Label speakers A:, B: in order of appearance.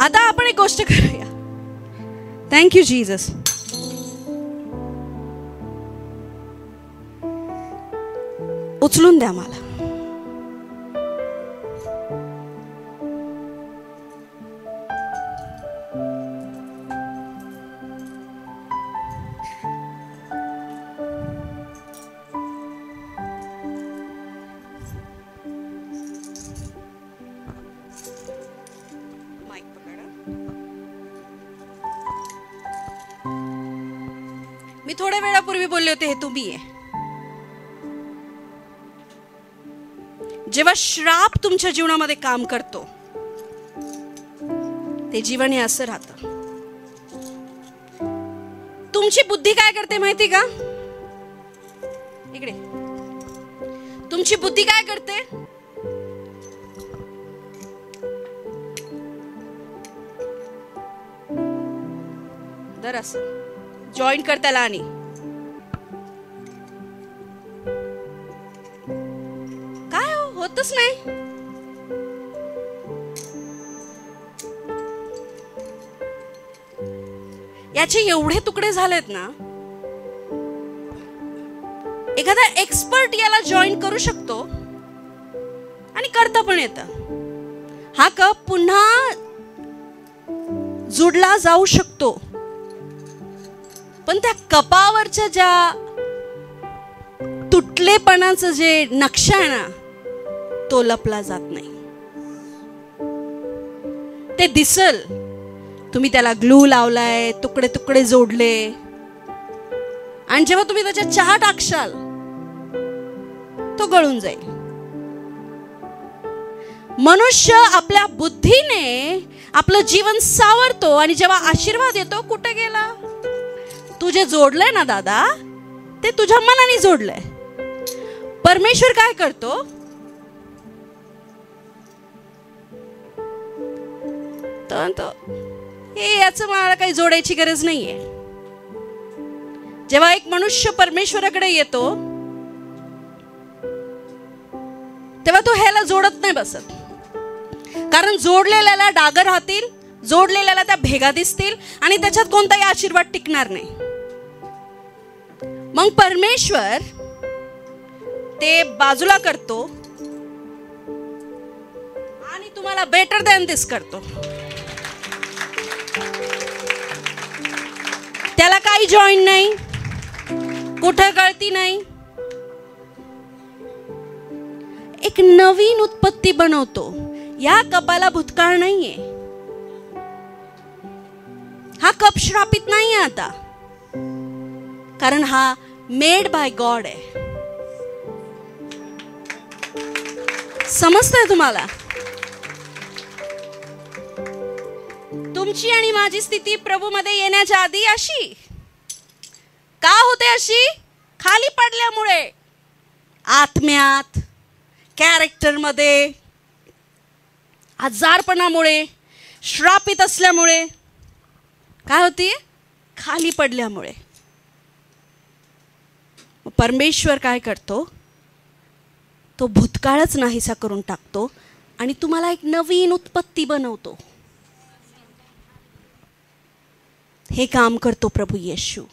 A: आता आपण एक गोष्ट करूया. Thank you Jesus. उचलून द्या मला. मी थोड्या वेळापूर्वी बोलले होते हे तुम्ही आहे. जेव्हा श्राप तुमच्या जीवनामध्ये काम करतो ते जीवन हे असं राहतं. तुमची बुद्धी काय करते माहिती का? इकडे. तुमची बुद्धी काय करते? दर असं जॉईन कर त्याला आणि काय होतच नाही. याचे एवढे तुकडे झालेत ना, एखादा एक्सपर्ट याला जॉईन करू शकतो आणि करता पण येतं. हा कप पुन्हा जोडला जाऊ शकतो, पण त्या कपावरच्या ज्या तुटलेपणाचं जे नक्षा आहे ना, तो लपला जात नाही. ते दिसल. तुम्ही त्याला ग्लू लावलाय, तुकडे तुकडे जोडले, आणि जेव्हा तुम्ही त्याच्यात चहा टाकशाल तो गळून जाईल. मनुष्य आपल्या बुद्धीने आपलं जीवन सावरतो, आणि जेव्हा आशीर्वाद येतो, कुठे गेला? तू जे जोडलंय ना दादा, ते तुझ्या मनाने जोडलंय. परमेश्वर काय करतो? हे याचं मला काही जोडायची गरज नाहीये. जेव्हा एक मनुष्य परमेश्वराकडे येतो तेव्हा तो ह्याला जोडत नाही बसत, कारण जोडलेल्याला डाग राहतील, जोडलेल्याला त्या भेगा दिसतील, आणि त्याच्यात कोणताही आशीर्वाद टिकणार नाही. मग परमेश्वर ते बाजूला करतो आणि तुम्हाला बेटर दॅन दिस करतो. त्याला काही जॉईन नाही, कुठे गळती नाही, एक नवीन उत्पत्ती बनवतो. या कपाला भूतकाळ नाहीये. हा कप श्रापित नाहीये आता, कारण हा मेड बाय गॉड आहे. समजतंय तुम्हाला? तुमची आणि माझी स्थिती प्रभू मध्ये येण्याच्या आधी अशी का होते? अशी खाली पडल्यामुळे, आत्म्यात, कॅरेक्टर मध्ये, आजारपणामुळे, श्रापित असल्यामुळे. काय होती? खाली पडल्यामुळे. परमेश्वर काय करतो? तो भूतकाळच नाहीसा करून टाकतो आणि तुम्हाला एक नवीन उत्पत्ती बनवतो. हे काम करतो प्रभू येशू.